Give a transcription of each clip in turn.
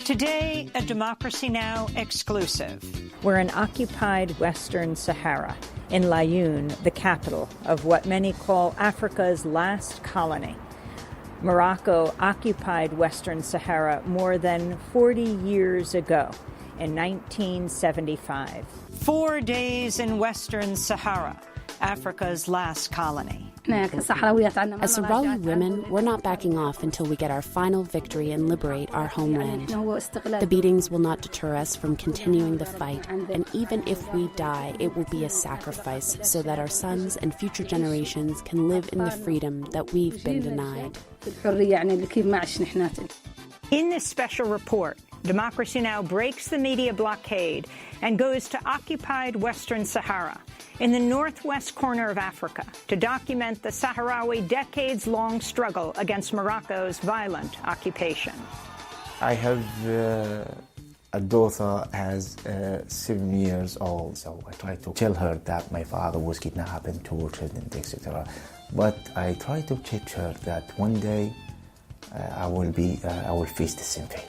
Today, a Democracy Now! Exclusive. We're in occupied Western Sahara, in Laayoune, the capital of what many call Africa's last colony. Morocco occupied Western Sahara more than 40 years ago, in 1975. 4 days in Western Sahara, Africa's last colony. As Sahrawi women, we're not backing off until we get our final victory and liberate our homeland. The beatings will not deter us from continuing the fight, and even if we die, it will be a sacrifice so that our sons and future generations can live in the freedom that we've been denied. In this special report, Democracy Now! Breaks the media blockade and goes to occupied Western Sahara, in the northwest corner of Africa, to document the Sahrawi decades-long struggle against Morocco's violent occupation. I have a daughter as 7 years old, so I try to tell her that my father was kidnapped and tortured and etc. But I try to teach her that one day I will face the same fate.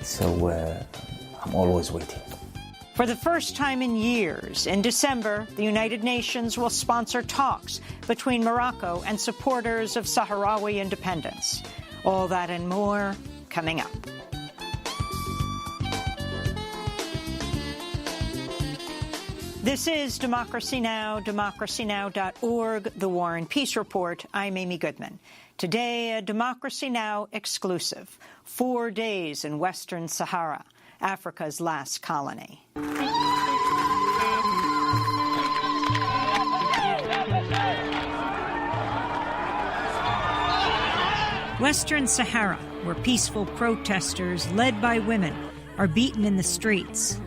So I'm always waiting. For the first time in years, in December, the United Nations will sponsor talks between Morocco and supporters of Sahrawi independence. All that and more coming up. This is Democracy Now!, democracynow.org, The War and Peace Report. I'm Amy Goodman. Today, a Democracy Now! Exclusive. 4 days in Western Sahara, Africa's last colony. Western Sahara, where peaceful protesters, led by women, are beaten in the streets.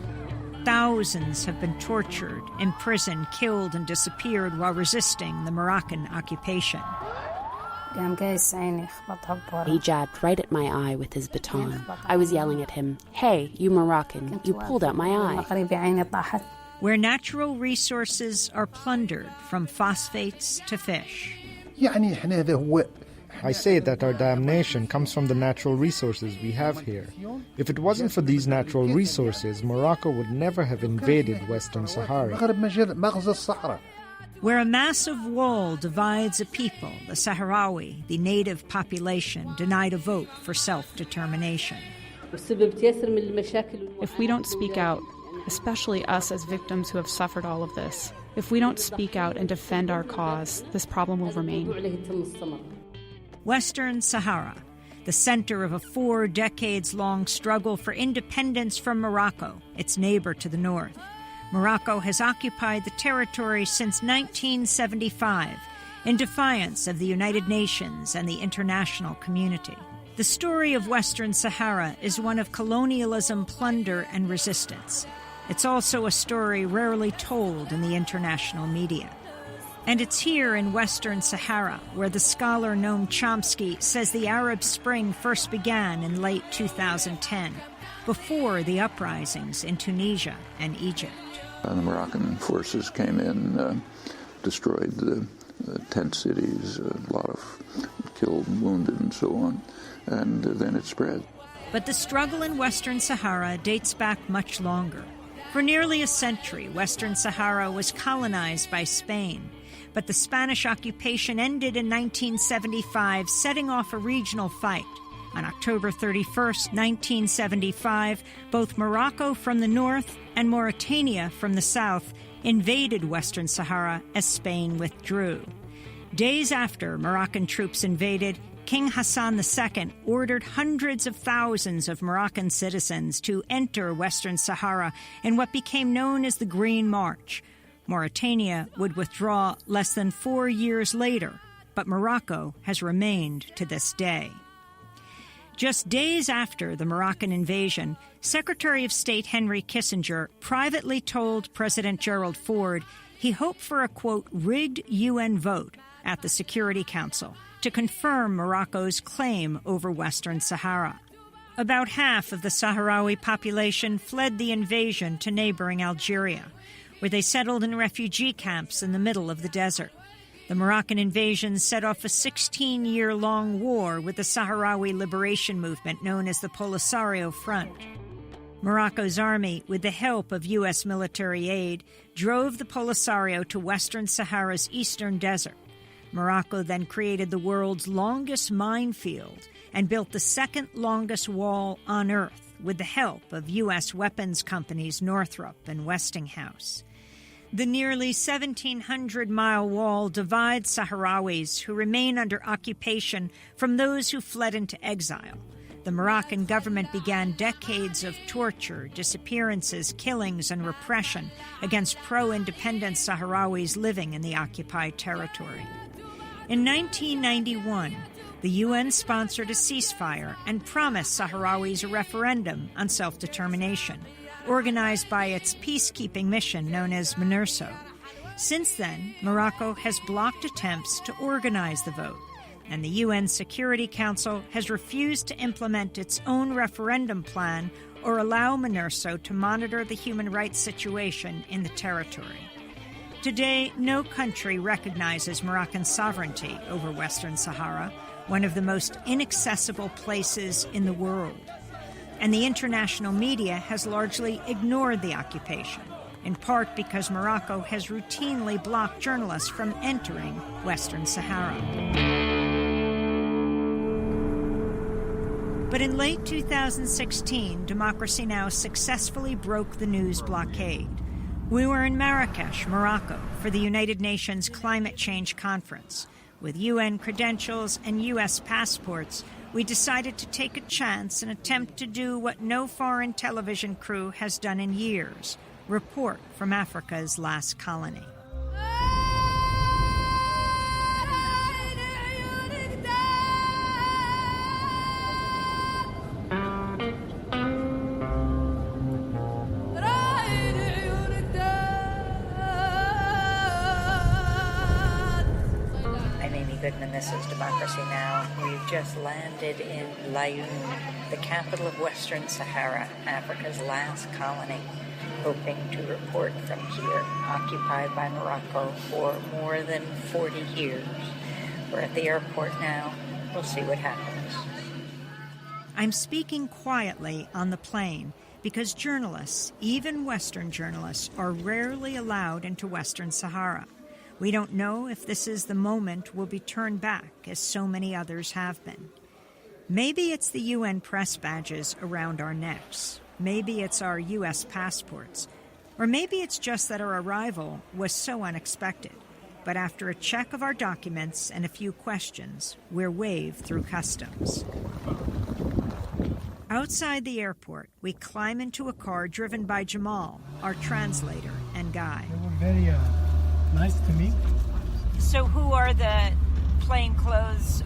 Thousands have been tortured, imprisoned, killed, and disappeared while resisting the Moroccan occupation. He jabbed right at my eye with his baton. I was yelling at him, "Hey, you Moroccan, you pulled out my eye." Where natural resources are plundered, from phosphates to fish. I say that our damnation comes from the natural resources we have here. If it wasn't for these natural resources, Morocco would never have invaded Western Sahara. Where a massive wall divides a people, the Sahrawi, the native population, denied a vote for self-determination. If we don't speak out, especially us as victims who have suffered all of this, if we don't speak out and defend our cause, this problem will remain. Western Sahara, the center of a 4 decades-long struggle for independence from Morocco, its neighbor to the north. Morocco has occupied the territory since 1975 in defiance of the United Nations and the international community. The story of Western Sahara is one of colonialism, plunder, and resistance. It's also a story rarely told in the international media. And it's here in Western Sahara where the scholar Noam Chomsky says the Arab Spring first began in late 2010, before the uprisings in Tunisia and Egypt. The Moroccan forces came in, destroyed the tent cities, a lot of killed, wounded, and so on, and then it spread. But the struggle in Western Sahara dates back much longer. For nearly a century, Western Sahara was colonized by Spain, but the Spanish occupation ended in 1975, setting off a regional fight. On October 31st, 1975, both Morocco from the north and Mauritania from the south invaded Western Sahara as Spain withdrew. Days after Moroccan troops invaded, King Hassan II ordered hundreds of thousands of Moroccan citizens to enter Western Sahara in what became known as the Green March. Mauritania would withdraw less than 4 years later, but Morocco has remained to this day. Just days after the Moroccan invasion, Secretary of State Henry Kissinger privately told President Gerald Ford he hoped for a, quote, rigged UN vote at the Security Council to confirm Morocco's claim over Western Sahara. About half of the Sahrawi population fled the invasion to neighboring Algeria, where they settled in refugee camps in the middle of the desert. The Moroccan invasion set off a 16-year-long war with the Sahrawi liberation movement known as the Polisario Front. Morocco's army, with the help of U.S. military aid, drove the Polisario to Western Sahara's eastern desert. Morocco then created the world's longest minefield and built the second longest wall on Earth with the help of U.S. weapons companies Northrop and Westinghouse. The nearly 1,700-mile wall divides Sahrawis who remain under occupation from those who fled into exile. The Moroccan government began decades of torture, disappearances, killings, and repression against pro-independence Sahrawis living in the occupied territory. In 1991, the UN sponsored a ceasefire and promised Sahrawis a referendum on self-determination, organized by its peacekeeping mission known as MINURSO. Since then, Morocco has blocked attempts to organize the vote, and the UN Security Council has refused to implement its own referendum plan or allow MINURSO to monitor the human rights situation in the territory. Today, no country recognizes Moroccan sovereignty over Western Sahara, one of the most inaccessible places in the world. And the international media has largely ignored the occupation, in part because Morocco has routinely blocked journalists from entering Western Sahara. But in late 2016, Democracy Now! Successfully broke the news blockade. We were in Marrakesh, Morocco, for the United Nations Climate Change Conference. With UN credentials and U.S. passports, we decided to take a chance and attempt to do what no foreign television crew has done in years, report from Africa's last colony. This is Democracy Now! We've just landed in Laayoune, the capital of Western Sahara, Africa's last colony, hoping to report from here, occupied by Morocco for more than 40 years. We're at the airport now. We'll see what happens. I'm speaking quietly on the plane because journalists, even Western journalists, are rarely allowed into Western Sahara. We don't know if this is the moment we'll be turned back, as so many others have been. Maybe it's the UN press badges around our necks. Maybe it's our U.S. passports. Or maybe it's just that our arrival was so unexpected. But after a check of our documents and a few questions, we're waved through customs. Outside the airport, we climb into a car driven by Jamal, our translator and guide. Very nice to meet. So who are the plainclothes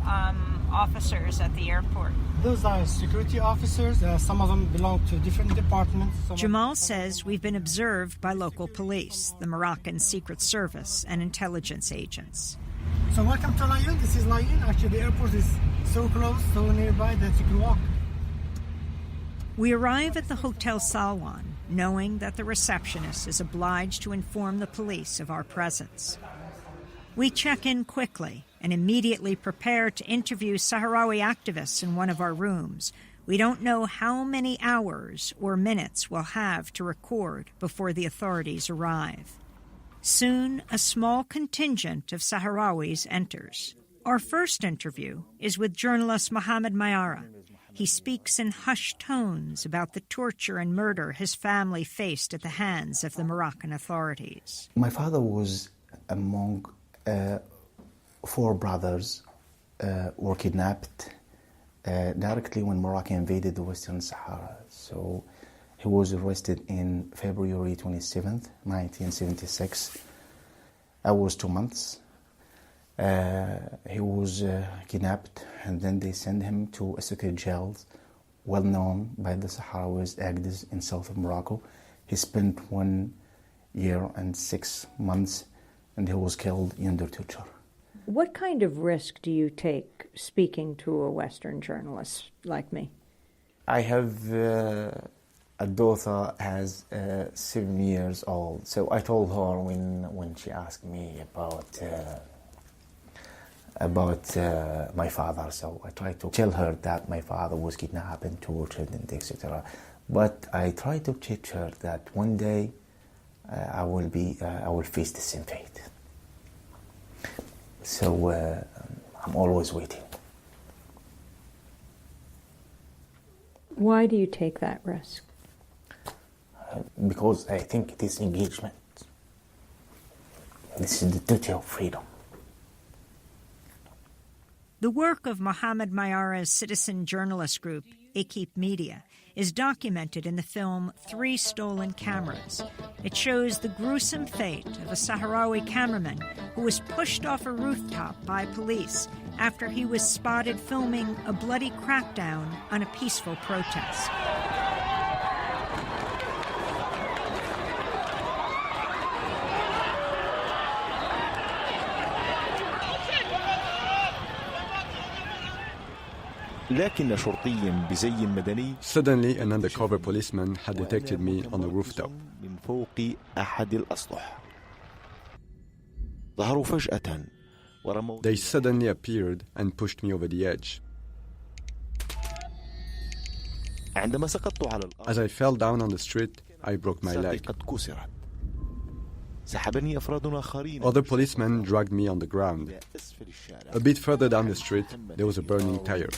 officers at the airport? Those are security officers. Some of them belong to different departments. Jamal says we've been observed by local police, the Moroccan Secret Service, and intelligence agents. So welcome to Laayoune. This is Laayoune. Actually, the airport is so close, so nearby that you can walk. We arrive at the Hotel Salwan, knowing that the receptionist is obliged to inform the police of our presence. We check in quickly and immediately prepare to interview Sahrawi activists in one of our rooms. We don't know how many hours or minutes we'll have to record before the authorities arrive. Soon, a small contingent of Sahrawis enters. Our first interview is with journalist Mohamed Mayara. He speaks in hushed tones about the torture and murder his family faced at the hands of the Moroccan authorities. My father was among 4 brothers were kidnapped directly when Morocco invaded the Western Sahara. So he was arrested in February 27th, 1976. I was 2 months. He was kidnapped, and then they sent him to a secret jail, well known by the Sahrawis, Agdes, in south of Morocco. He spent 1 year and 6 months, and he was killed under torture. What kind of risk do you take speaking to a Western journalist like me? I have a daughter as 7 years old, so I told her when she asked me about about my father. So I tried to tell her that my father was kidnapped and tortured and etc. But I tried to teach her that one day I will face the same fate. So I'm always waiting. Why do you take that risk? Because I think it is engagement. This is the duty of freedom. The work of Mohammed Mayara's citizen journalist group, Equipe Media, is documented in the film 3 Stolen Cameras. It shows the gruesome fate of a Sahrawi cameraman who was pushed off a rooftop by police after he was spotted filming a bloody crackdown on a peaceful protest. Suddenly, an undercover policeman had detected me on the rooftop. They suddenly appeared and pushed me over the edge. As I fell down on the street, I broke my leg. Other policemen dragged me on the ground. A bit further down the street, there was a burning tire.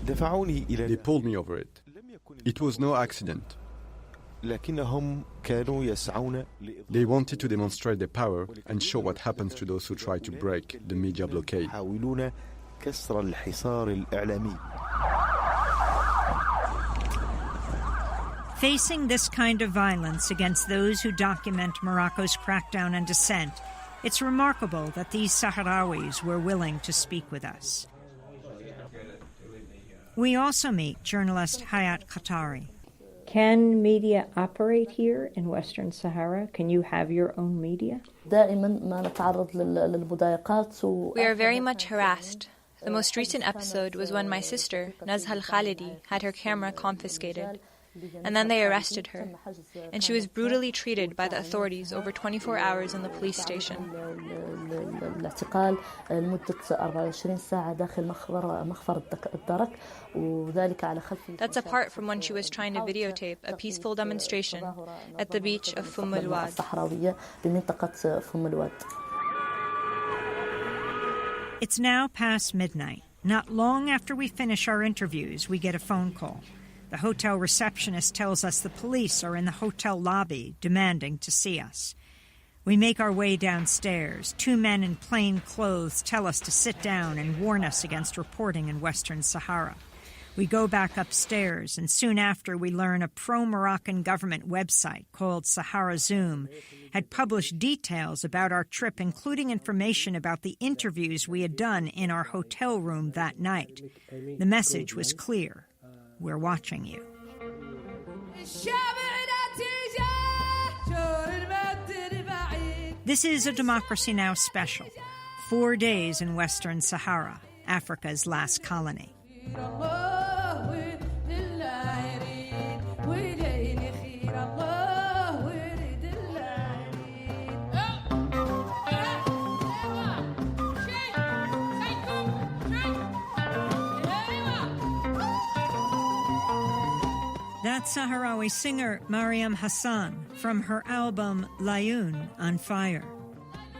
They pulled me over it. It was no accident. They wanted to demonstrate their power and show what happens to those who try to break the media blockade. Facing this kind of violence against those who document Morocco's crackdown and dissent, it's remarkable that these Sahrawis were willing to speak with us. We also meet journalist Hayat Qatari. Can media operate here in Western Sahara? Can you have your own media? We are very much harassed. The most recent episode was when my sister, Nazha al-Khalidi, had her camera confiscated. And then they arrested her, and she was brutally treated by the authorities over 24 hours in the police station. That's apart from when she was trying to videotape a peaceful demonstration at the beach of Al-Wad. It's now past midnight. Not long after we finish our interviews, we get a phone call. The hotel receptionist tells us the police are in the hotel lobby demanding to see us. We make our way downstairs. 2 men in plain clothes tell us to sit down and warn us against reporting in Western Sahara. We go back upstairs, and soon after we learn a pro-Moroccan government website called Sahara Zoom had published details about our trip, including information about the interviews we had done in our hotel room that night. The message was clear. We're watching you. This is a Democracy Now! Special. 4 days in Western Sahara, Africa's last colony. That's Sahrawi singer Mariam Hassan from her album Layoun on Fire.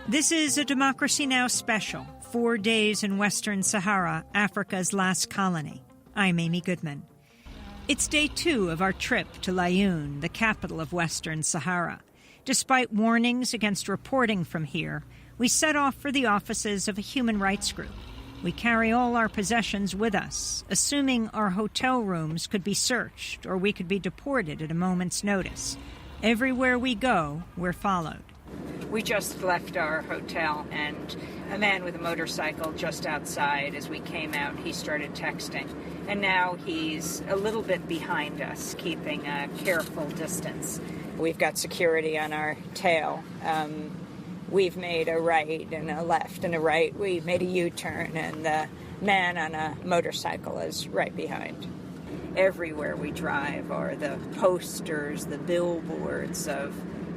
This is a Democracy Now! Special, 4 days in Western Sahara, Africa's last colony. I'm Amy Goodman. It's day 2 of our trip to Layoun, the capital of Western Sahara. Despite warnings against reporting from here, we set off for the offices of a human rights group. We carry all our possessions with us, assuming our hotel rooms could be searched or we could be deported at a moment's notice. Everywhere we go, we're followed. We just left our hotel, and a man with a motorcycle just outside, as we came out, he started texting. And now he's a little bit behind us, keeping a careful distance. We've got security on our tail. We've made a right and a left and a right. We made a U-turn, and the man on a motorcycle is right behind. Everywhere we drive are the posters, the billboards of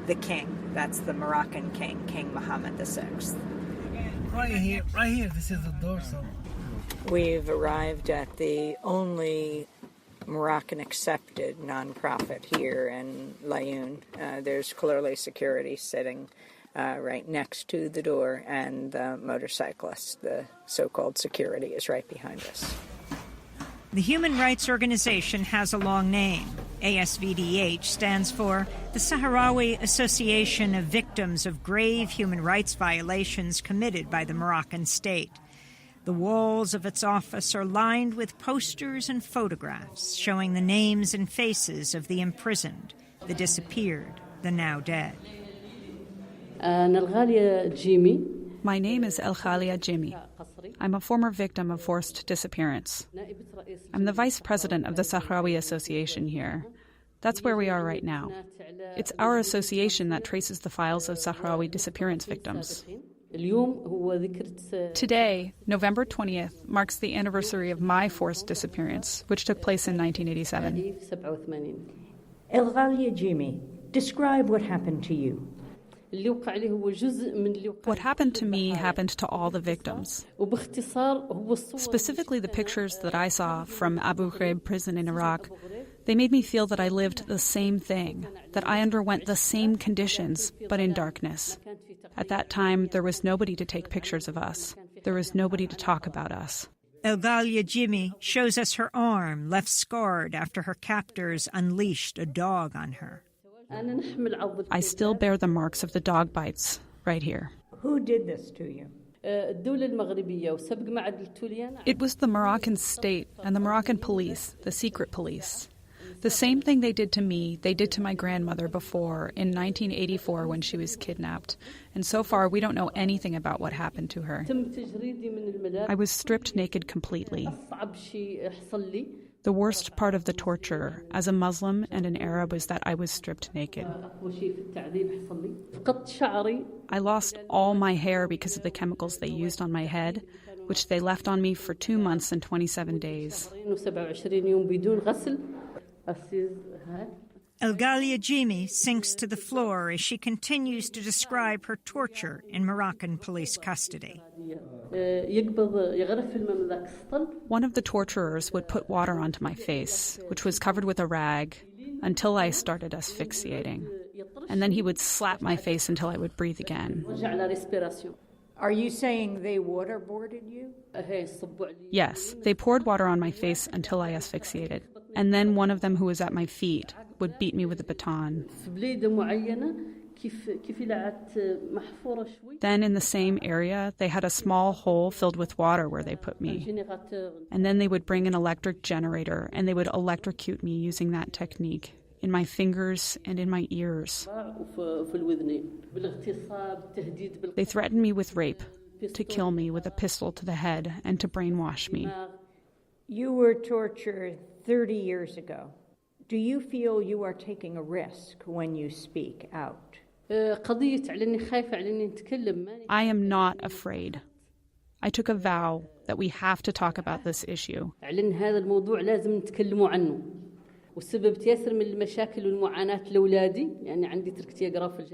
the king. That's the Moroccan king, King Mohammed VI. Right here, this is the door. So We've arrived at the only Moroccan-accepted nonprofit here in Laayoune. There's clearly security sitting right next to the door, and the motorcyclist, the so-called security, is right behind us. The human rights organization has a long name. ASVDH stands for the Sahrawi Association of Victims of Grave Human Rights Violations Committed by the Moroccan State. The walls of its office are lined with posters and photographs showing the names and faces of the imprisoned, the disappeared, the now dead. My name is El Khalia Jimmy. I'm a former victim of forced disappearance. I'm the vice president of the Sahrawi Association here. That's where we are right now. It's our association that traces the files of Sahrawi disappearance victims. Today, November 20th, marks the anniversary of my forced disappearance, which took place in 1987. El Khalia Jimmy, describe what happened to you. What happened to me happened to all the victims. Specifically, the pictures that I saw from Abu Ghraib prison in Iraq, they made me feel that I lived the same thing, that I underwent the same conditions, but in darkness. At that time, there was nobody to take pictures of us. There was nobody to talk about us. El Khalia Jimmy shows us her arm, left scarred after her captors unleashed a dog on her. I still bear the marks of the dog bites right here. Who did this to you? It was the Moroccan state and the Moroccan police, the secret police. The same thing they did to me, they did to my grandmother before in 1984 when she was kidnapped. And so far, we don't know anything about what happened to her. I was stripped naked completely. The worst part of the torture, as a Muslim and an Arab, is that I was stripped naked. I lost all my hair because of the chemicals they used on my head, which they left on me for 2 months and 27 days. El Khalia Jimmy sinks to the floor as she continues to describe her torture in Moroccan police custody. One of the torturers would put water onto my face, which was covered with a rag, until I started asphyxiating. And then he would slap my face until I would breathe again. Are you saying they waterboarded you? Yes, they poured water on my face until I asphyxiated. And then one of them who was at my feet would beat me with a baton. Then in the same area, they had a small hole filled with water where they put me. And then they would bring an electric generator and they would electrocute me using that technique in my fingers and in my ears. They threatened me with rape, to kill me with a pistol to the head and to brainwash me. You were tortured 30 years ago. Do you feel you are taking a risk when you speak out? I am not afraid. I took a vow that we have to talk about this issue.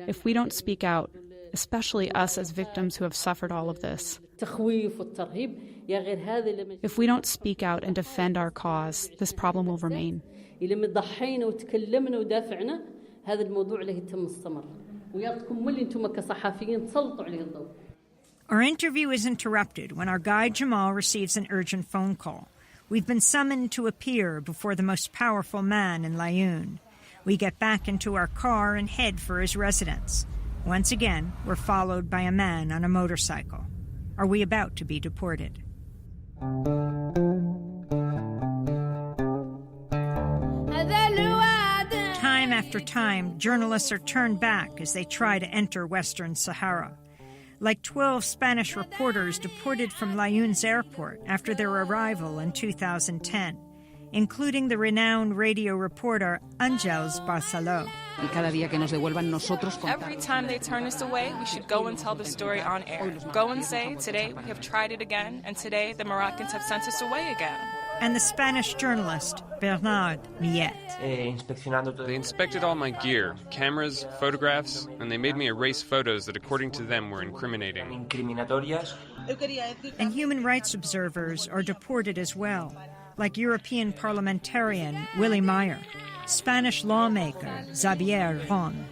If we don't speak out, especially us as victims who have suffered all of this, if we don't speak out and defend our cause, this problem will remain. Our interview is interrupted when our guide Jamal receives an urgent phone call. We've been summoned to appear before the most powerful man in Laayoune. We get back into our car and head for his residence. Once again, we're followed by a man on a motorcycle. Are we about to be deported? Time after time, journalists are turned back as they try to enter Western Sahara. Like 12 Spanish reporters deported from Laayoune's airport after their arrival in 2010, including the renowned radio reporter Àngels Barceló. Every time they turn us away, we should go and tell the story on air. Go and say, today we have tried it again, and today the Moroccans have sent us away again. and the Spanish journalist Bernard Millet. They inspected all my gear, cameras, photographs, and they made me erase photos that, according to them, were incriminating. And human rights observers are deported as well, like European parliamentarian Willy Meyer, Spanish lawmaker Xavier Ron,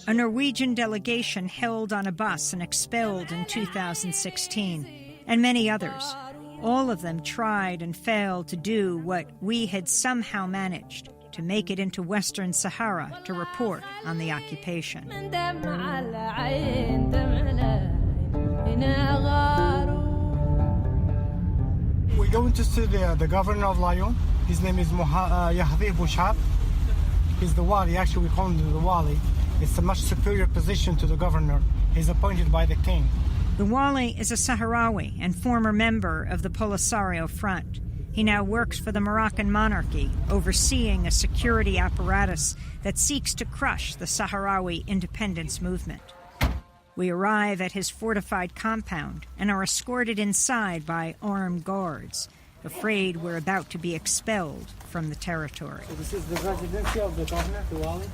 a Norwegian delegation held on a bus and expelled in 2016, and many others. All of them tried and failed to do what we had somehow managed, to make it into Western Sahara to report on the occupation. We're going to see the governor of Lyon. His name is Yahdi Bouchab. He's the wali. Actually, we call him the wali. It's a much superior position to the governor. He's appointed by the king. The wali is a Sahrawi and former member of the Polisario Front. He now works for the Moroccan monarchy, overseeing a security apparatus that seeks to crush the Sahrawi independence movement. We arrive at his fortified compound and are escorted inside by armed guards, afraid we're about to be expelled from the territory. So this is the residency of the governor, the wali.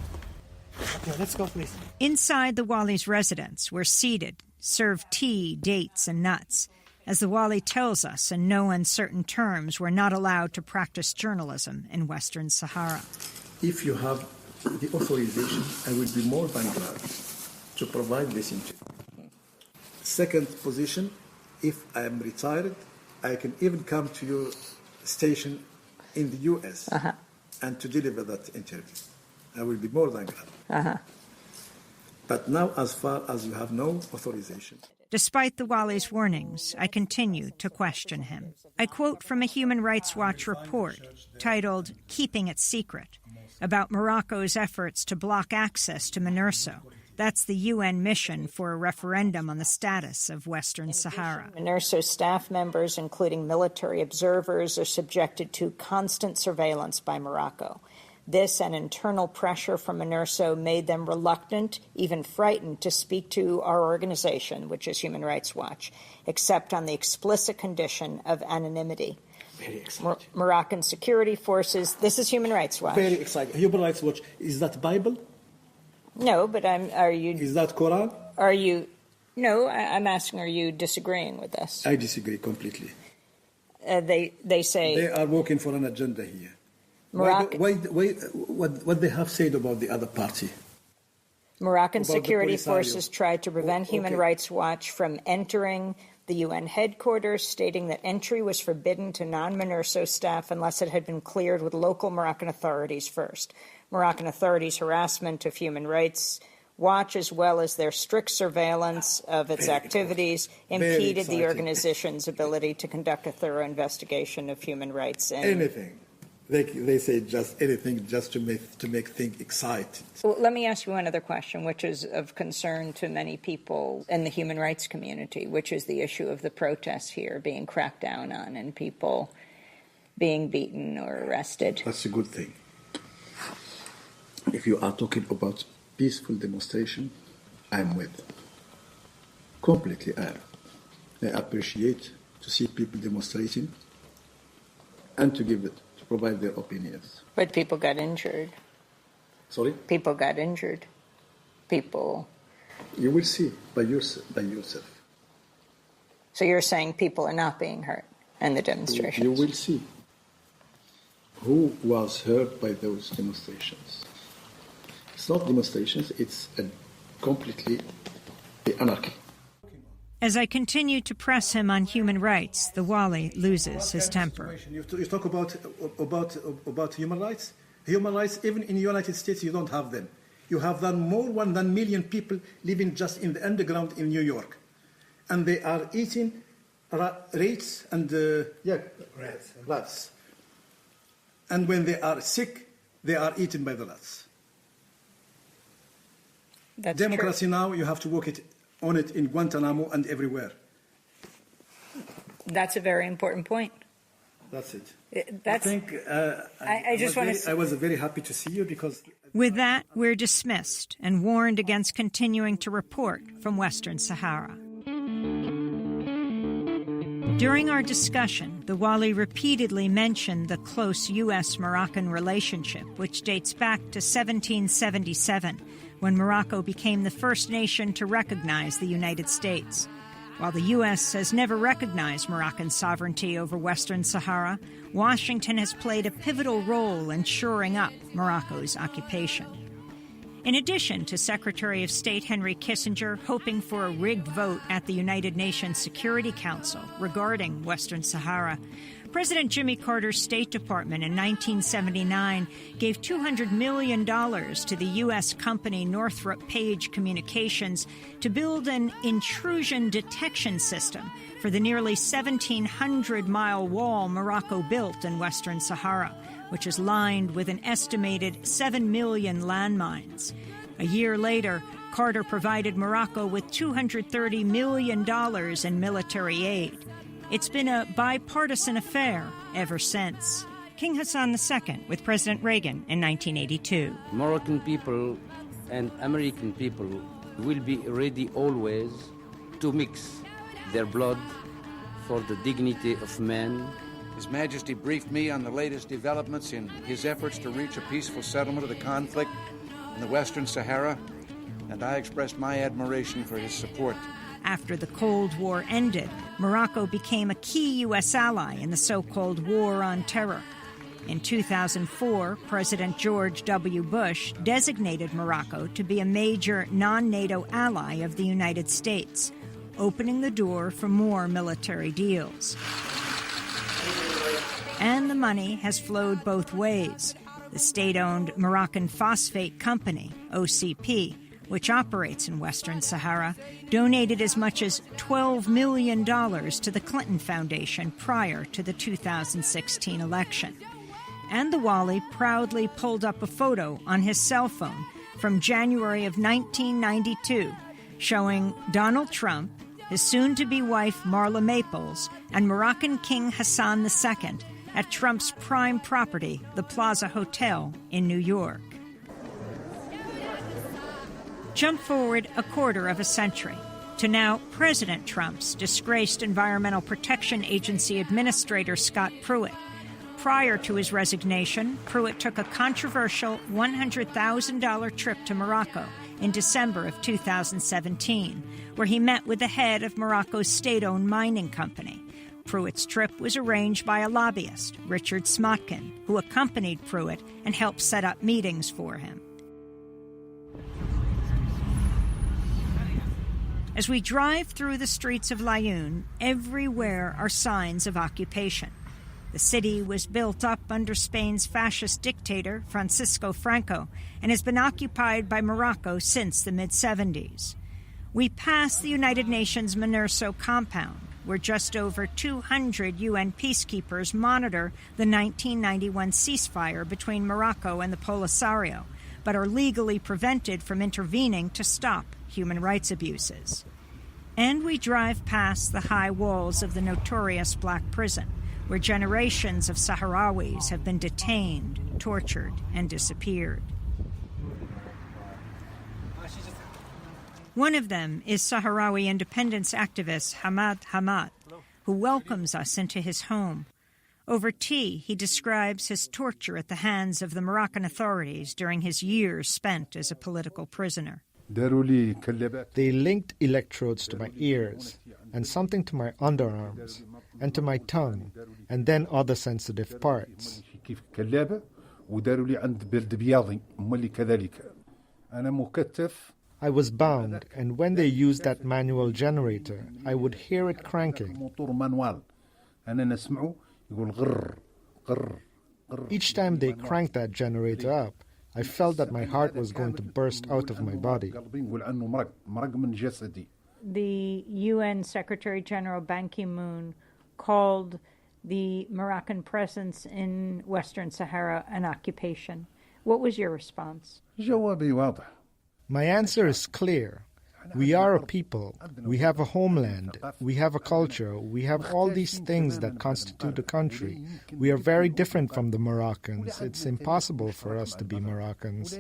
Okay, let's go, please. Inside the wali's residence, we're seated, served tea, dates, and nuts. As the wali tells us in no uncertain terms, we're not allowed to practice journalism in Western Sahara. If you have the authorization, I will be more than glad to provide this interview. Second position, if I am retired, I can even come to your station in the U.S. And to deliver that interview. I will be more than glad. But now, as far as you have no authorization. Despite the wali's warnings, I continue to question him. I quote from a Human Rights Watch report titled Keeping It Secret about Morocco's efforts to block access to MINURSO. That's the UN mission for a referendum on the status of Western Sahara. MINURSO staff members, including military observers, are subjected to constant surveillance by Morocco. This and internal pressure from MINURSO made them reluctant, even frightened, to speak to our organization, which is Human Rights Watch, except on the explicit condition of anonymity. Very exciting. Moroccan security forces, this is Human Rights Watch. Very exciting. Human Rights Watch, is that Bible? No, but are you... Is that Quran? Are you... No, I'm asking, are you disagreeing with this? I disagree completely. They say... They are working for an agenda here. Moroccan, what they have said about the other party? Moroccan security forces tried to prevent Human Rights Watch from entering the UN headquarters, stating that entry was forbidden to non-MINURSO staff unless it had been cleared with local Moroccan authorities first. Moroccan authorities' harassment of Human Rights Watch, as well as their strict surveillance of its activities, impeded the organization's ability to conduct a thorough investigation of human rights. Anything. They say just anything just to make things exciting. Well, let me ask you one other question, which is of concern to many people in the human rights community, which is the issue of the protests here being cracked down on and people being beaten or arrested. That's a good thing. If you are talking about peaceful demonstration, I'm with. Completely I am. I appreciate to see people demonstrating and to provide their opinions. But people got injured. Sorry? People got injured. People... You will see by yourself. So you're saying people are not being hurt in the demonstrations? You will see who was hurt by those demonstrations. It's not demonstrations, it's completely anarchy. As I continue to press him on human rights, the wali loses his temper. You talk about human rights? Human rights, even in the United States, you don't have them. You have more than 1 million people living just in the underground in New York. And they are eating rats and rats. And when they are sick, they are eaten by the rats. That's Democracy true. now, you have to work on it in Guantanamo and everywhere. That's a very important point. That's it. That's, I think I was very happy to see you because... With that, we're dismissed and warned against continuing to report from Western Sahara. During our discussion, the Wali repeatedly mentioned the close U.S.-Moroccan relationship, which dates back to 1777, when Morocco became the first nation to recognize the United States. While the U.S. has never recognized Moroccan sovereignty over Western Sahara, Washington has played a pivotal role in shoring up Morocco's occupation. In addition to Secretary of State Henry Kissinger hoping for a rigged vote at the United Nations Security Council regarding Western Sahara, President Jimmy Carter's State Department in 1979 gave $200 million to the U.S. company Northrop Page Communications to build an intrusion detection system for the nearly 1,700-mile wall Morocco built in Western Sahara, which is lined with an estimated 7 million landmines. A year later, Carter provided Morocco with $230 million in military aid. It's been a bipartisan affair ever since. King Hassan II with President Reagan in 1982. Moroccan people and American people will be ready always to mix their blood for the dignity of man. His Majesty briefed me on the latest developments in his efforts to reach a peaceful settlement of the conflict in the Western Sahara, and I expressed my admiration for his support. After the Cold War ended, Morocco became a key U.S. ally in the so-called War on Terror. In 2004, President George W. Bush designated Morocco to be a major non-NATO ally of the United States, opening the door for more military deals. And the money has flowed both ways. The state-owned Moroccan Phosphate Company, OCP, which operates in Western Sahara, donated as much as $12 million to the Clinton Foundation prior to the 2016 election. And the Wali proudly pulled up a photo on his cell phone from January of 1992, showing Donald Trump, his soon-to-be wife Marla Maples, and Moroccan King Hassan II at Trump's prime property, the Plaza Hotel in New York. Jump forward a quarter of a century to now President Trump's disgraced Environmental Protection Agency Administrator Scott Pruitt. Prior to his resignation, Pruitt took a controversial $100,000 trip to Morocco in December of 2017, where he met with the head of Morocco's state-owned mining company. Pruitt's trip was arranged by a lobbyist, Richard Smotkin, who accompanied Pruitt and helped set up meetings for him. As we drive through the streets of Laayoune, everywhere are signs of occupation. The city was built up under Spain's fascist dictator, Francisco Franco, and has been occupied by Morocco since the mid-70s. We pass the United Nations MINURSO compound, where just over 200 UN peacekeepers monitor the 1991 ceasefire between Morocco and the Polisario, but are legally prevented from intervening to stop human rights abuses. And we drive past the high walls of the notorious Black Prison, where generations of Sahrawis have been detained, tortured, and disappeared. One of them is Sahrawi independence activist Hamad Hamad, who welcomes us into his home. Over tea, he describes his torture at the hands of the Moroccan authorities during his years spent as a political prisoner. They linked electrodes to my ears and something to my underarms and to my tongue and then other sensitive parts. I was bound, and when they used that manual generator, I would hear it cranking. Each time they cranked that generator up, I felt that my heart was going to burst out of my body. The UN Secretary General Ban Ki-moon called the Moroccan presence in Western Sahara an occupation. What was your response? My answer is clear. We are a people. We have a homeland. We have a culture. We have all these things that constitute a country. We are very different from the Moroccans. It's impossible for us to be Moroccans.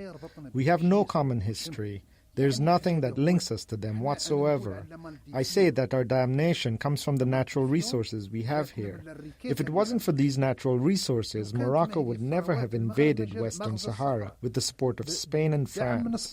We have no common history. There's nothing that links us to them whatsoever. I say that our damnation comes from the natural resources we have here. If it wasn't for these natural resources, Morocco would never have invaded Western Sahara with the support of Spain and France.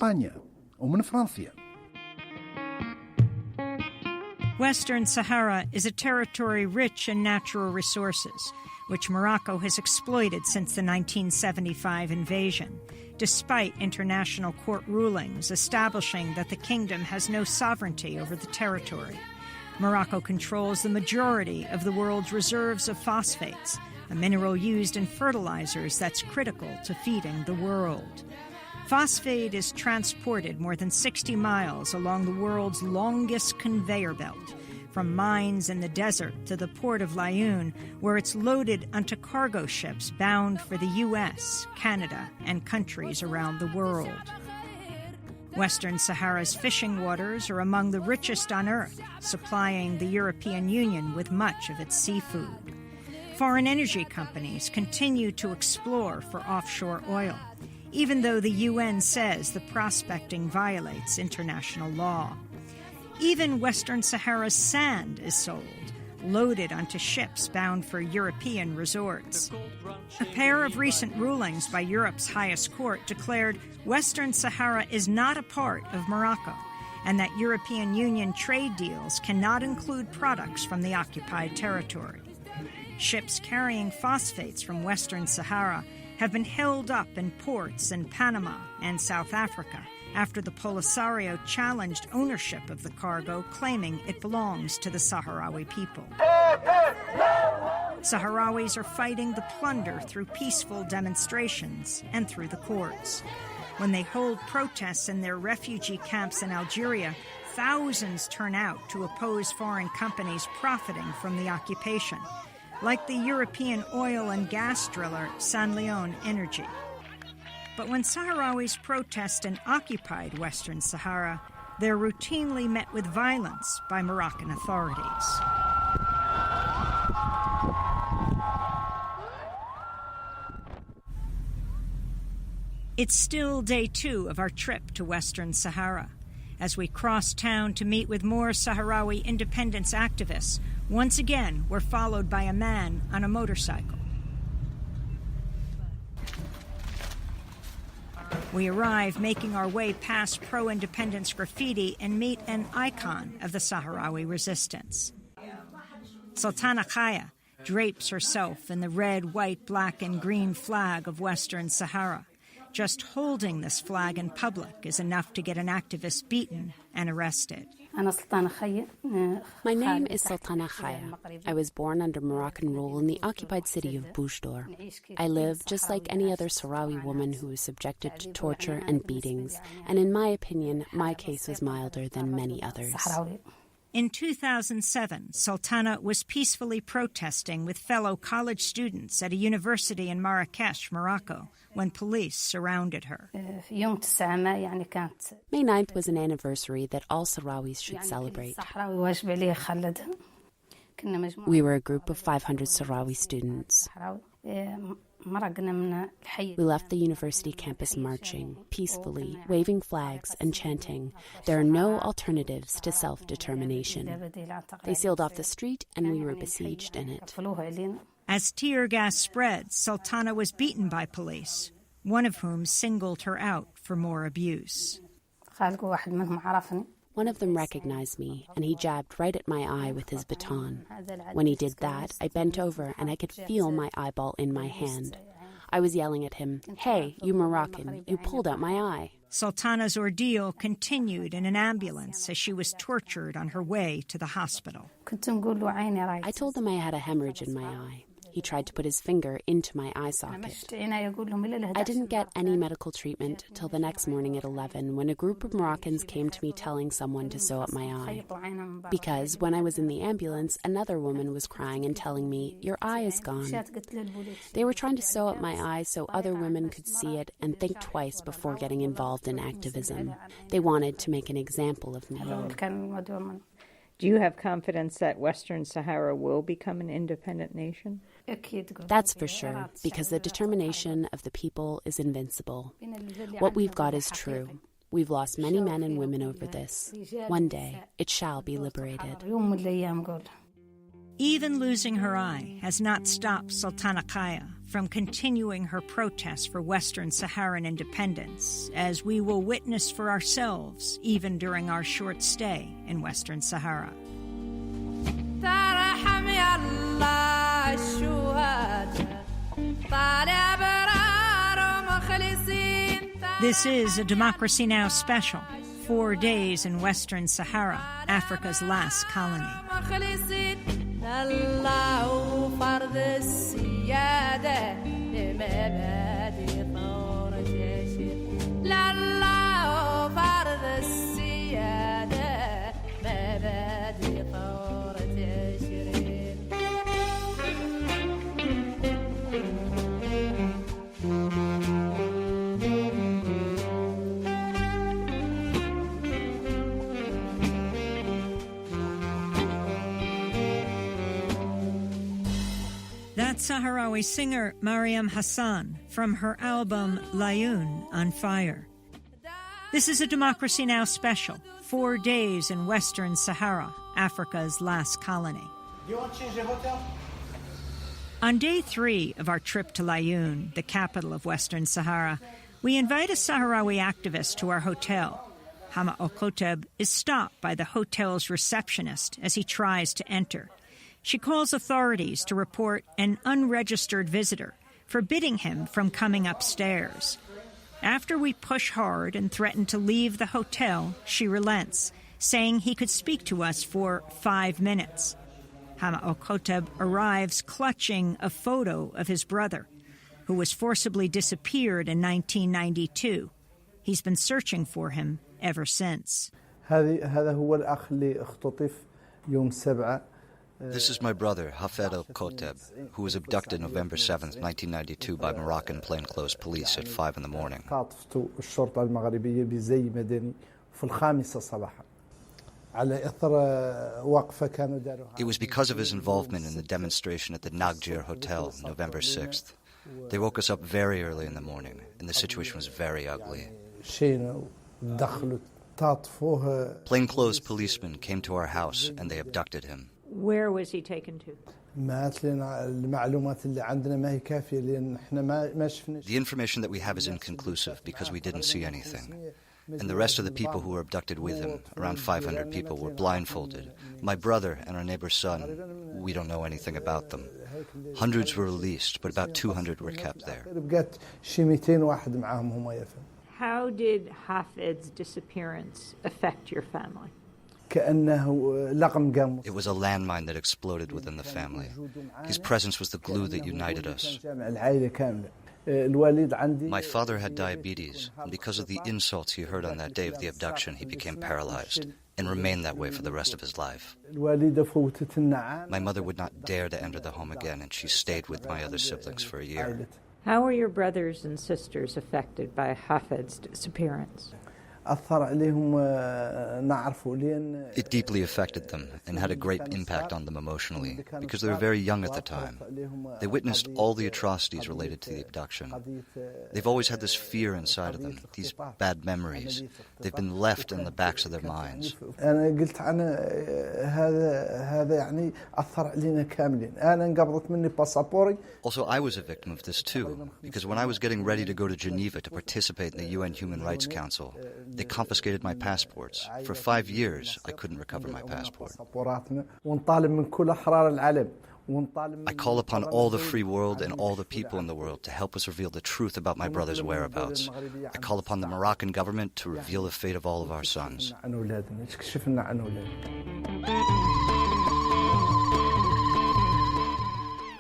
Western Sahara is a territory rich in natural resources, which Morocco has exploited since the 1975 invasion, despite international court rulings establishing that the kingdom has no sovereignty over the territory. Morocco controls the majority of the world's reserves of phosphates, a mineral used in fertilizers that's critical to feeding the world. Phosphate is transported more than 60 miles along the world's longest conveyor belt, from mines in the desert to the port of Laayoune, where it's loaded onto cargo ships bound for the U.S., Canada, and countries around the world. Western Sahara's fishing waters are among the richest on Earth, supplying the European Union with much of its seafood. Foreign energy companies continue to explore for offshore oil, even though the UN says the prospecting violates international law. Even Western Sahara's sand is sold, loaded onto ships bound for European resorts. A pair of recent rulings by Europe's highest court declared Western Sahara is not a part of Morocco, and that European Union trade deals cannot include products from the occupied territory. Ships carrying phosphates from Western Sahara have been held up in ports in Panama and South Africa after the Polisario challenged ownership of the cargo, claiming it belongs to the Sahrawi people. Sahrawis are fighting the plunder through peaceful demonstrations and through the courts. When they hold protests in their refugee camps in Algeria, thousands turn out to oppose foreign companies profiting from the occupation, like the European oil and gas driller Sanlion Energy. But when Sahrawis protest in occupied Western Sahara, they're routinely met with violence by Moroccan authorities. It's still day 2 of our trip to Western Sahara. As we cross town to meet with more Sahrawi independence activists, once again we're followed by a man on a motorcycle. We arrive making our way past pro-independence graffiti and meet an icon of the Sahrawi resistance. Sultana Khaya drapes herself in the red, white, black, and green flag of Western Sahara. Just holding this flag in public is enough to get an activist beaten and arrested. My name is Sultana Khaya. I was born under Moroccan rule in the occupied city of Boujdour. I live just like any other Sahrawi woman who was subjected to torture and beatings, and in my opinion, my case was milder than many others. In 2007, Sultana was peacefully protesting with fellow college students at a university in Marrakesh, Morocco, when police surrounded her. May 9th was an anniversary that all Sahrawis should celebrate. We were a group of 500 Sahrawi students. We left the university campus marching, peacefully, waving flags and chanting, "There are no alternatives to self-determination." They sealed off the street and we were besieged in it. As tear gas spread, Sultana was beaten by police, one of whom singled her out for more abuse. One of them recognized me, and he jabbed right at my eye with his baton. When he did that, I bent over and I could feel my eyeball in my hand. I was yelling at him, "Hey, you Moroccan, you pulled out my eye." Sultana's ordeal continued in an ambulance as she was tortured on her way to the hospital. I told him I had a hemorrhage in my eye. He tried to put his finger into my eye socket. I didn't get any medical treatment till the next morning at 11 when a group of Moroccans came to me telling someone to sew up my eye. Because when I was in the ambulance, another woman was crying and telling me, "Your eye is gone." They were trying to sew up my eye so other women could see it and think twice before getting involved in activism. They wanted to make an example of me. Do you have confidence that Western Sahara will become an independent nation? That's for sure, because the determination of the people is invincible. What we've got is true. We've lost many men and women over this. One day, it shall be liberated. Even losing her eye has not stopped Sultana Kaya from continuing her protests for Western Saharan independence, as we will witness for ourselves even during our short stay in Western Sahara. This is a Democracy Now! Special, 4 days in Western Sahara, Africa's last colony. That's Sahrawi singer Mariam Hassan from her album Layun on Fire. This is a Democracy Now! Special, 4 days in Western Sahara, Africa's last colony. Do you want to change the hotel? On day 3 of our trip to Layun, the capital of Western Sahara, we invite a Sahrawi activist to our hotel. Hama Okoteb is stopped by the hotel's receptionist as he tries to enter. She calls authorities to report an unregistered visitor, forbidding him from coming upstairs. After we push hard and threaten to leave the hotel, she relents, saying he could speak to us for 5 minutes. Hama Okoteb arrives clutching a photo of his brother, who was forcibly disappeared in 1992. He's been searching for him ever since. This is my brother, Hafed al-Koteb, who was abducted November 7th, 1992 by Moroccan plainclothes police at 5 in the morning. It was because of his involvement in the demonstration at the Nagdir Hotel, November 6th. They woke us up very early in the morning, and the situation was very ugly. Plainclothes policemen came to our house, and they abducted him. Where was he taken to? The information that we have is inconclusive because we didn't see anything. And the rest of the people who were abducted with him, around 500 people, were blindfolded. My brother and our neighbor's son, we don't know anything about them. Hundreds were released, but about 200 were kept there. How did Hafid's disappearance affect your family? It was a landmine that exploded within the family. His presence was the glue that united us. My father had diabetes, and because of the insults he heard on that day of the abduction, he became paralyzed and remained that way for the rest of his life. My mother would not dare to enter the home again, and she stayed with my other siblings for a year. How were your brothers and sisters affected by Hafid's disappearance? It deeply affected them and had a great impact on them emotionally because they were very young at the time. They witnessed all the atrocities related to the abduction. They've always had this fear inside of them, these bad memories. They've been left in the backs of their minds. Also, I was a victim of this too, because when I was getting ready to go to Geneva to participate in the UN Human Rights Council, they confiscated my passports. For 5 years, I couldn't recover my passport. I call upon all the free world and all the people in the world to help us reveal the truth about my brother's whereabouts. I call upon the Moroccan government to reveal the fate of all of our sons.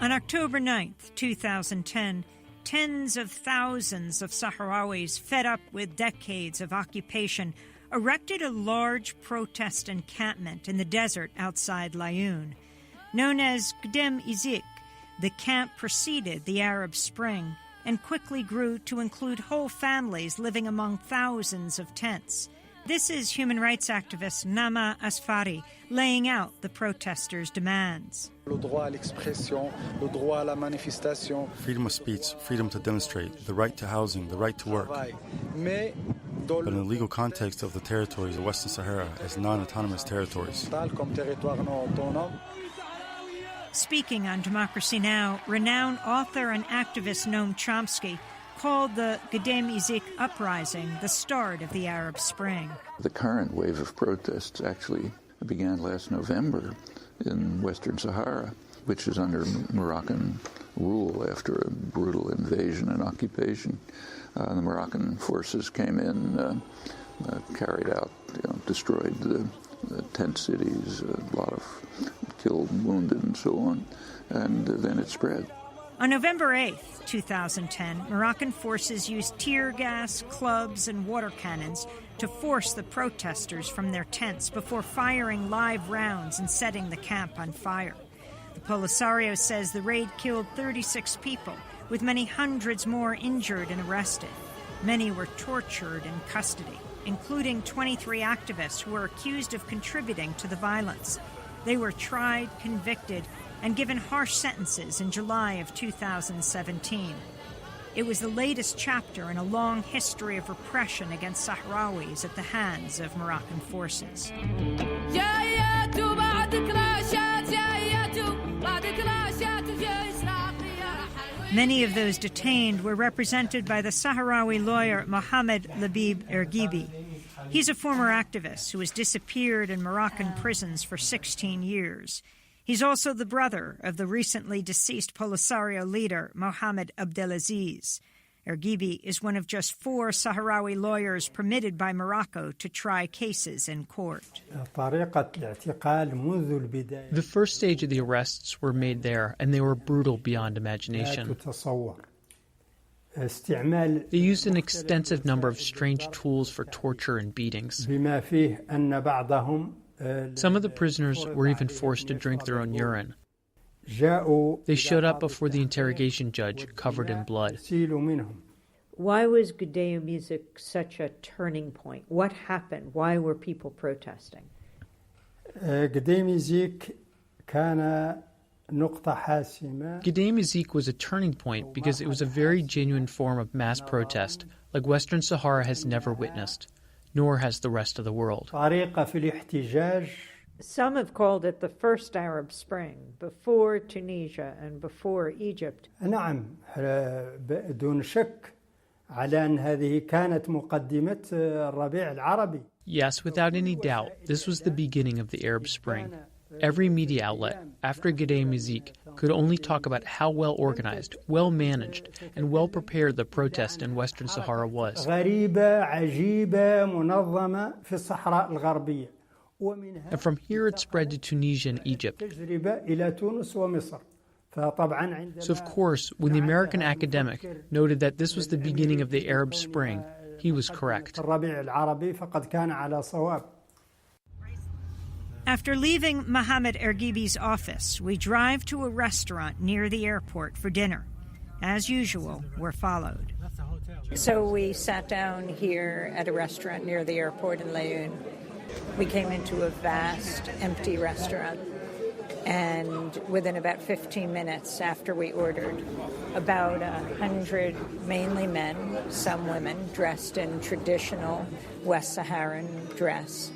On October 9th, 2010, tens of thousands of Sahrawis, fed up with decades of occupation, erected a large protest encampment in the desert outside Layun. Known as Gdem Izik, the camp preceded the Arab Spring and quickly grew to include whole families living among thousands of tents. This is human rights activist Nama Asfari laying out the protesters' demands. Freedom of speech, freedom to demonstrate, the right to housing, the right to work. but in the legal context of the territories of Western Sahara as non-autonomous territories. Speaking on Democracy Now!, renowned author and activist Noam Chomsky called the Gdeim Izik uprising the start of the Arab Spring. The current wave of protests actually began last November in Western Sahara, which is under Moroccan rule after a brutal invasion and occupation. The Moroccan forces came in, carried out, destroyed the tent cities, a lot of killed, wounded, and so on, and then it spread. On November 8, 2010, Moroccan forces used tear gas, clubs, and water cannons to force the protesters from their tents before firing live rounds and setting the camp on fire. The Polisario says the raid killed 36 people, with many hundreds more injured and arrested. Many were tortured in custody, including 23 activists who were accused of contributing to the violence. They were tried, convicted, and given harsh sentences in July of 2017. It was the latest chapter in a long history of repression against Sahrawis at the hands of Moroccan forces. Many of those detained were represented by the Sahrawi lawyer Mohamed Labib Ergibi. He's a former activist who has disappeared in Moroccan prisons for 16 years. He's also the brother of the recently deceased Polisario leader, Mohamed Abdelaziz. Ergibi is one of just 4 Sahrawi lawyers permitted by Morocco to try cases in court. The first stage of the arrests were made there, and they were brutal beyond imagination. They used an extensive number of strange tools for torture and beatings. Some of the prisoners were even forced to drink their own urine. They showed up before the interrogation judge, covered in blood. Why was Gdeim Izik such a turning point? What happened? Why were people protesting? Gdeim Izik was a turning point because it was a very genuine form of mass protest, like Western Sahara has never witnessed, nor has the rest of the world. Some have called it the first Arab Spring, before Tunisia and before Egypt. Yes, without any doubt, this was the beginning of the Arab Spring. Every media outlet, after Gdeim Izik, could only talk about how well organized, well managed, and well prepared the protest in Western Sahara was. And from here it spread to Tunisia and Egypt. So of course, when the American academic noted that this was the beginning of the Arab Spring, he was correct. After leaving Mohamed Ergibi's office, we drive to a restaurant near the airport for dinner. As usual, we're followed. So we sat down here at a restaurant near the airport in Laayoune. We came into a vast, empty restaurant. And within about 15 minutes after we ordered, about 100, mainly men, some women, dressed in traditional West Saharan dress,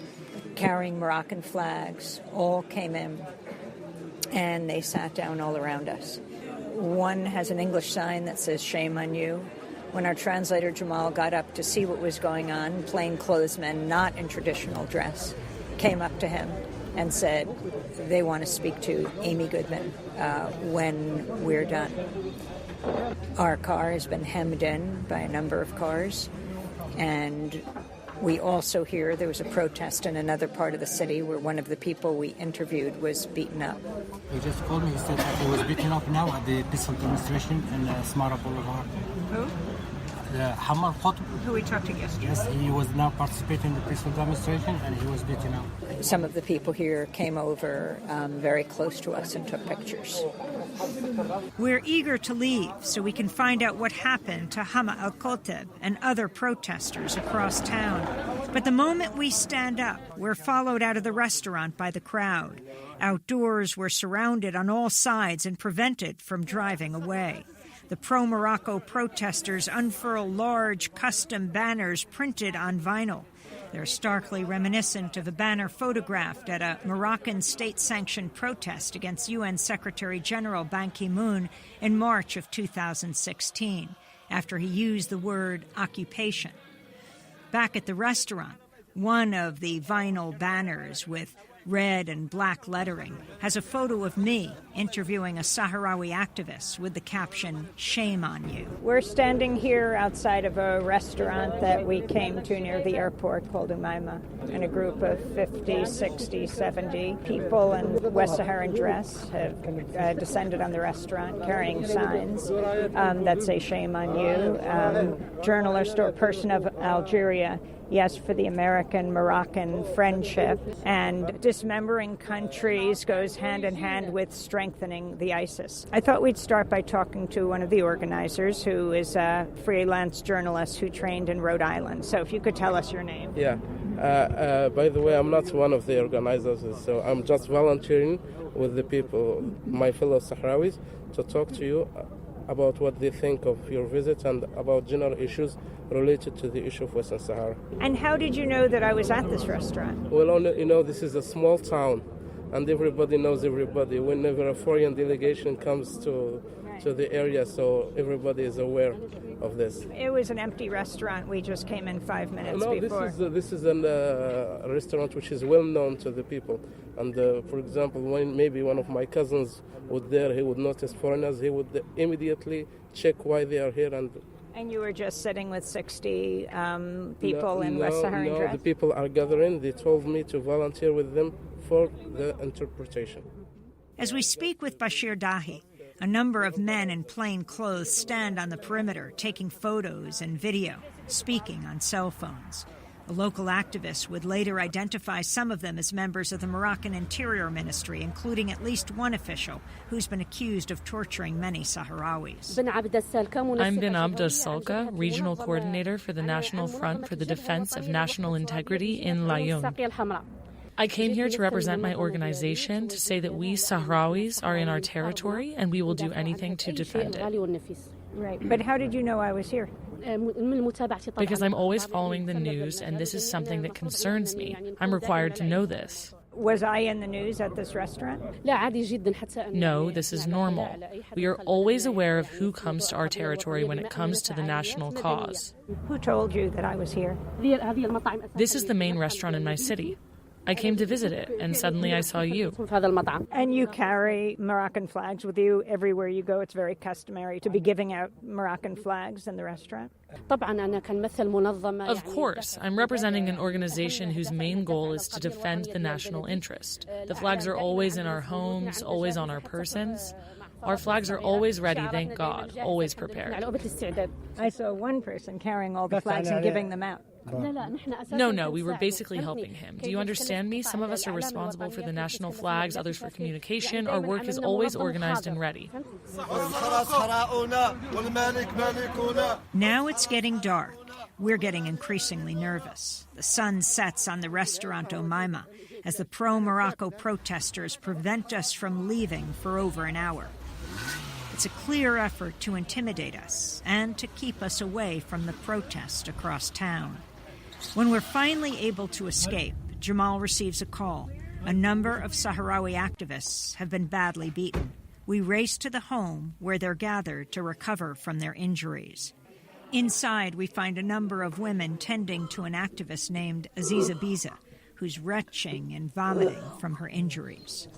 carrying Moroccan flags, all came in, and they sat down all around us. One has an English sign that says, "Shame on you." When our translator Jamal got up to see what was going on, plainclothes men, not in traditional dress, came up to him and said, they want to speak to Amy Goodman when we're done. Our car has been hemmed in by a number of cars, and we also hear there was a protest in another part of the city where one of the people we interviewed was beaten up. He just called me. He said that he was beaten up now at the peaceful demonstration in Smara Boulevard. Who? Hamar Khotb. Who we talked to yesterday. Yes, he was now participating in the peaceful demonstration and he was beaten up. Some of the people here came over very close to us and took pictures. We're eager to leave so we can find out what happened to Hama al-Koteb and other protesters across town. But the moment we stand up, we're followed out of the restaurant by the crowd. Outdoors, we're surrounded on all sides and prevented from driving away. The pro-Morocco protesters unfurl large custom banners printed on vinyl. They're starkly reminiscent of a banner photographed at a Moroccan state-sanctioned protest against UN Secretary-General Ban Ki-moon in March of 2016, after he used the word occupation. Back at the restaurant, one of the vinyl banners with red and black lettering has a photo of me interviewing a Sahrawi activist with the caption, "Shame on you." We're standing here outside of a restaurant that we came to near the airport called Umaima, and a group of 50, 60, 70 people in West Saharan dress have descended on the restaurant carrying signs that say "Shame on you." Journalist or person of Algeria, yes, for the American-Moroccan friendship, and dismembering countries goes hand in hand with strengthening the ISIS. I thought we'd start by talking to one of the organizers, who is a freelance journalist who trained in Rhode Island. So if you could tell us your name. Yeah. By the way, I'm not one of the organizers, so I'm just volunteering with the people, my fellow Sahrawis, to talk to you about what they think of your visit and about general issues related to the issue of Western Sahara. And how did you know that I was at this restaurant? Well, this is a small town, and everybody knows everybody. Whenever a foreign delegation comes to the area, so everybody is aware of this. It was an empty restaurant. We just came in 5 minutes before. This is a restaurant which is well known to the people. And for example, when maybe one of my cousins was there, he would notice foreigners. He would immediately check why they are here. And you were just sitting with 60 people in West Saharan dress? No, the people are gathering. They told me to volunteer with them for the interpretation. As we speak with Bashir Dahi, a number of men in plain clothes stand on the perimeter, taking photos and video, speaking on cell phones. A local activist would later identify some of them as members of the Moroccan Interior Ministry, including at least one official who's been accused of torturing many Sahrawis. I'm bin Abd Salka, Regional Coordinator for the National Front for the Defense of National Integrity in Laayoune. I came here to represent my organization to say that we Sahrawis are in our territory and we will do anything to defend it. Right. But how did you know I was here? Because I'm always following the news, and this is something that concerns me. I'm required to know this. Was I in the news at this restaurant? No, this is normal. We are always aware of who comes to our territory when it comes to the national cause. Who told you that I was here? This is the main restaurant in my city. I came to visit it, and suddenly I saw you. And you carry Moroccan flags with you everywhere you go. It's very customary to be giving out Moroccan flags in the restaurant. Of course. I'm representing an organization whose main goal is to defend the national interest. The flags are always in our homes, always on our persons. Our flags are always ready, thank God, always prepared. I saw one person carrying all the flags and giving them out. No, we were basically helping him. Do you understand me? Some of us are responsible for the national flags, others for communication. Our work is always organized and ready. Now it's getting dark. We're getting increasingly nervous. The sun sets on the restaurant Umaima as the pro-Morocco protesters prevent us from leaving for over an hour. It's a clear effort to intimidate us and to keep us away from the protest across town. When we're finally able to escape, Jamal receives a call. A number of Sahrawi activists have been badly beaten. We race to the home where they're gathered to recover from their injuries. Inside, we find a number of women tending to an activist named Aziza Biza, who's retching and vomiting from her injuries.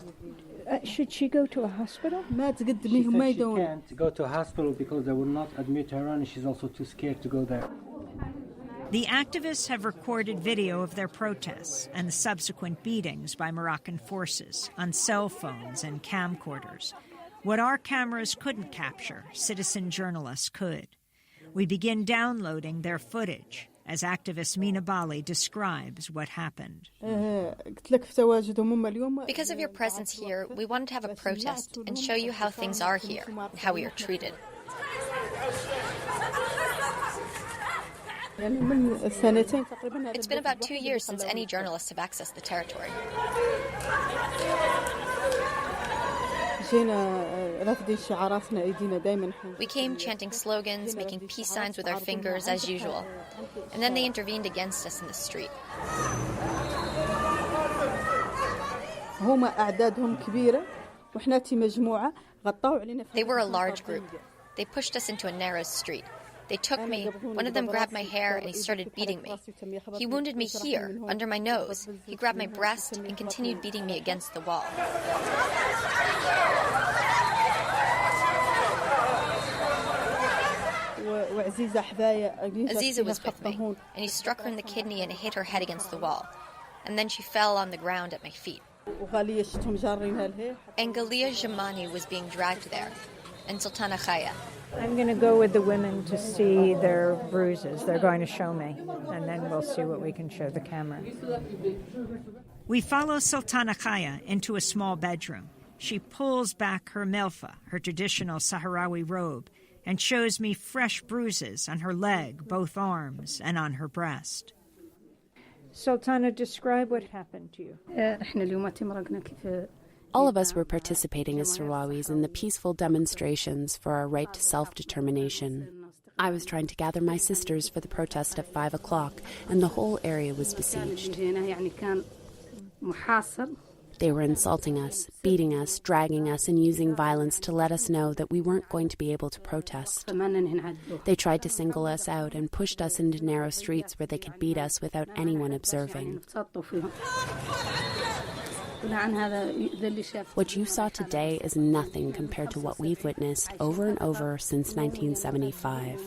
Should she go to a hospital? She can't go to a hospital because they will not admit her, and she's also too scared to go there. The activists have recorded video of their protests and the subsequent beatings by Moroccan forces on cell phones and camcorders. What our cameras couldn't capture, citizen journalists could. We begin downloading their footage as activist Mina Bali describes what happened. Because of your presence here, we wanted to have a protest and show you how things are here and how we are treated. It's been about 2 years since any journalists have accessed the territory. We came chanting slogans, making peace signs with our fingers as usual. And then they intervened against us in the street. They were a large group. They pushed us into a narrow street. They took me, one of them grabbed my hair and he started beating me. He wounded me here, under my nose. He grabbed my breast and continued beating me against the wall. Aziza was with me, and he struck her in the kidney and hit her head against the wall. And then she fell on the ground at my feet. And Galia Jamani was being dragged there, and Sultana Khaya. I'm going to go with the women to see their bruises. They're going to show me, and then we'll see what we can show the camera. We follow Sultana Khaya into a small bedroom. She pulls back her milfa, her traditional Sahrawi robe, and shows me fresh bruises on her leg, both arms, and on her breast. Sultana, describe what happened to you. All of us were participating as Sahrawis in the peaceful demonstrations for our right to self-determination. I was trying to gather my sisters for the protest at 5 o'clock, and the whole area was besieged. They were insulting us, beating us, dragging us, and using violence to let us know that we weren't going to be able to protest. They tried to single us out and pushed us into narrow streets where they could beat us without anyone observing. What you saw today is nothing compared to what we've witnessed over and over since 1975.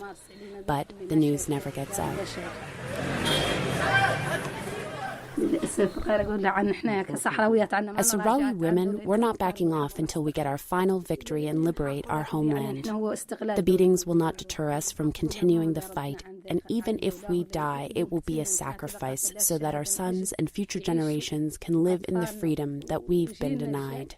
But the news never gets out. As Sahrawi women, we're not backing off until we get our final victory and liberate our homeland. The beatings will not deter us from continuing the fight, and even if we die, it will be a sacrifice so that our sons and future generations can live in the freedom that we've been denied.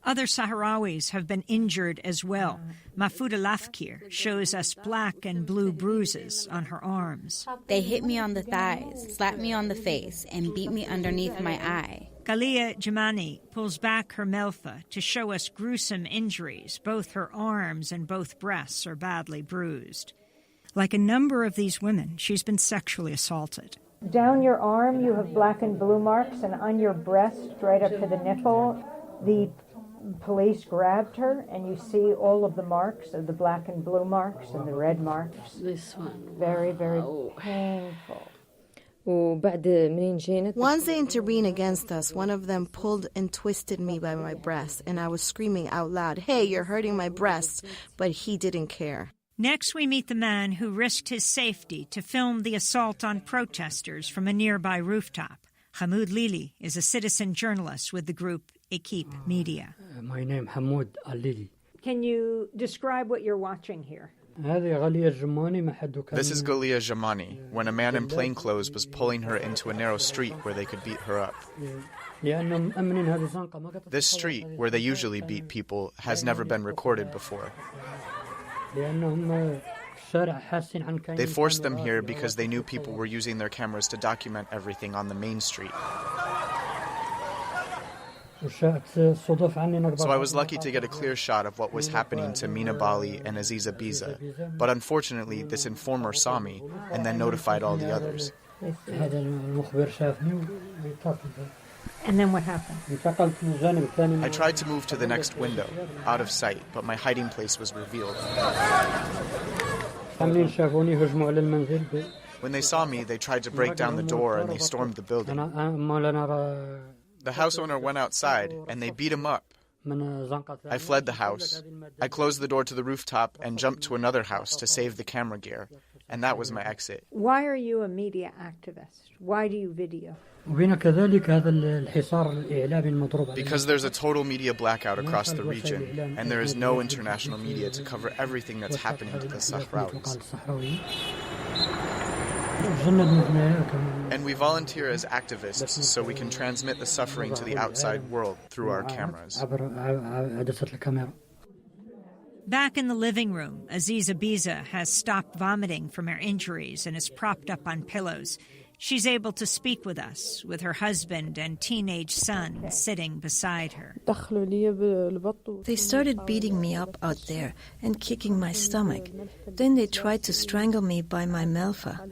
Other Sahrawis have been injured as well. Mahfouda Lafkir shows us black and blue bruises on her arms. They hit me on the thighs, slapped me on the face, and beat me underneath my eye. Galia Jamani pulls back her melfa to show us gruesome injuries. Both her arms and both breasts are badly bruised. Like a number of these women, she's been sexually assaulted. Down your arm, you have black and blue marks, and on your breast, right up to the nipple, the police grabbed her, and you see all of the marks of the black and blue marks and the red marks. This one. Very, very painful. Once they intervened against us, one of them pulled and twisted me by my breast, and I was screaming out loud, "Hey, you're hurting my breasts," but he didn't care. Next, we meet the man who risked his safety to film the assault on protesters from a nearby rooftop. Hamoud Lili is a citizen journalist with the group Equipe Media. My name is Hamoud Lili. Can you describe what you're watching here? This is Galia Jamani, when a man in plainclothes was pulling her into a narrow street where they could beat her up. This street, where they usually beat people, has never been recorded before. They forced them here because they knew people were using their cameras to document everything on the main street. So I was lucky to get a clear shot of what was happening to Mina Bali and Aziza Biza, but unfortunately this informer saw me and then notified all the others. And then what happened? I tried to move to the next window, out of sight, but my hiding place was revealed. When they saw me, they tried to break down the door and they stormed the building. The house owner went outside, and they beat him up. I fled the house. I closed the door to the rooftop and jumped to another house to save the camera gear, and that was my exit. Why are you a media activist? Why do you video? Because there's a total media blackout across the region, and there is no international media to cover everything that's happening to the Sahrawis. And we volunteer as activists so we can transmit the suffering to the outside world through our cameras. Back in the living room, Aziza Biza has stopped vomiting from her injuries and is propped up on pillows. She's able to speak with us, with her husband and teenage son sitting beside her. They started beating me up out there and kicking my stomach. Then they tried to strangle me by my melfa.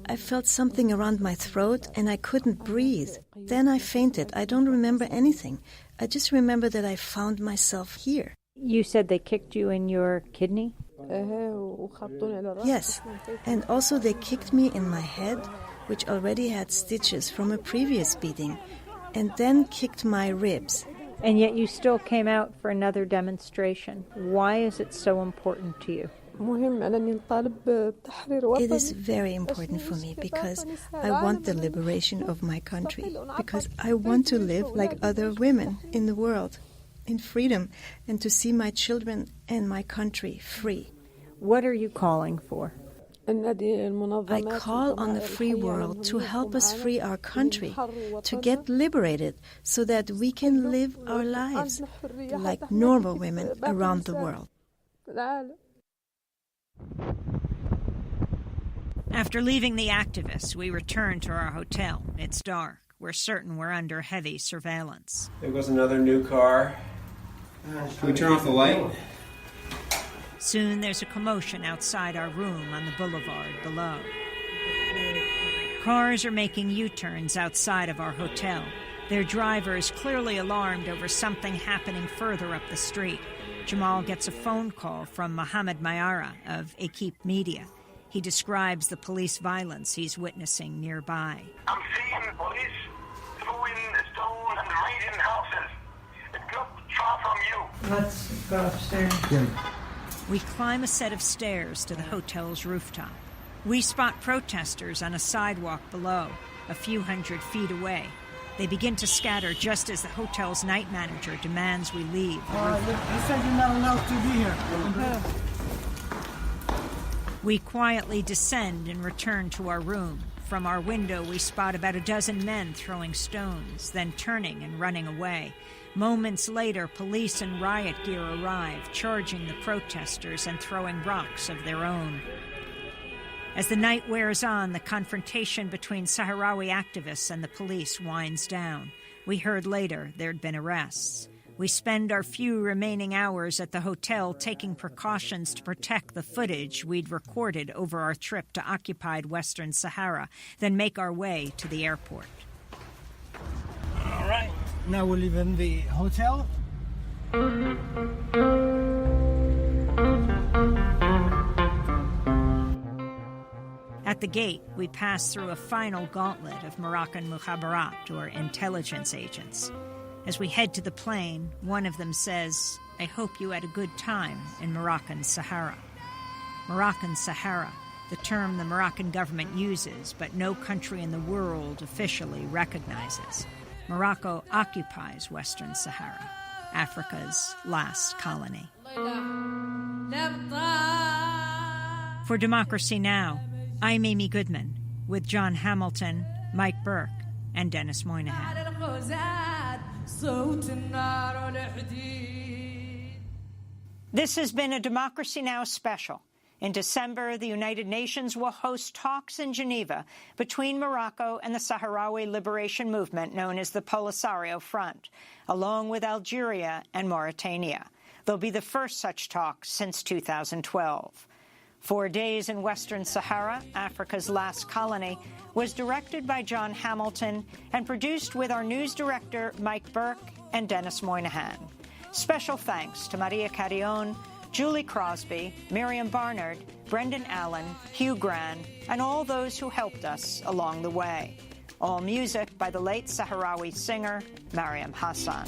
I felt something around my throat and I couldn't breathe. Then I fainted. I don't remember anything. I just remember that I found myself here. You said they kicked you in your kidney? Yes, and also they kicked me in my head, which already had stitches from a previous beating, and then kicked my ribs. And yet you still came out for another demonstration. Why is it so important to you? It is very important for me because I want the liberation of my country, because I want to live like other women in the world, in freedom, and to see my children and my country free. What are you calling for? I call on the free world to help us free our country, to get liberated so that we can live our lives like normal women around the world. After leaving the activists, we return to our hotel. It's dark. We're certain we're under heavy surveillance. There goes another new car. Can we turn off the light? Soon there's a commotion outside our room on the boulevard below. Cars are making U-turns outside of our hotel. Their driver is clearly alarmed over something happening further up the street. Jamal gets a phone call from Mohammed Mayara of Equipe Media. He describes the police violence he's witnessing nearby. I'm seeing police throwing stones and raiding houses. It's not far from you. Let's go upstairs. Yeah. We climb a set of stairs to the hotel's rooftop. We spot protesters on a sidewalk below, a few hundred feet away. They begin to scatter just as the hotel's night manager demands we leave. He said you're not allowed to be here. We quietly descend and return to our room. From our window, we spot about a dozen men throwing stones, then turning and running away. Moments later, police and riot gear arrive, charging the protesters and throwing rocks of their own. As the night wears on, the confrontation between Sahrawi activists and the police winds down. We heard later there'd been arrests. We spend our few remaining hours at the hotel taking precautions to protect the footage we'd recorded over our trip to occupied Western Sahara, then make our way to the airport. All right. Now we live in the hotel. At the gate, we pass through a final gauntlet of Moroccan mukhabarat, or intelligence agents. As we head to the plane, one of them says, "I hope you had a good time in Moroccan Sahara." Moroccan Sahara, the term the Moroccan government uses, but no country in the world officially recognizes. Morocco occupies Western Sahara, Africa's last colony. For Democracy Now!, I'm Amy Goodman, with John Hamilton, Mike Burke, and Dennis Moynihan. This has been a Democracy Now! Special. In December, the United Nations will host talks in Geneva between Morocco and the Sahrawi liberation movement known as the Polisario Front, along with Algeria and Mauritania. They'll be the first such talks since 2012. 4 Days in Western Sahara, Africa's last colony, was directed by John Hamilton and produced with our news director Mike Burke and Dennis Moynihan. Special thanks to Maria Carrion, Julie Crosby, Miriam Barnard, Brendan Allen, Hugh Gran, and all those who helped us along the way. All music by the late Sahrawi singer Mariam Hassan.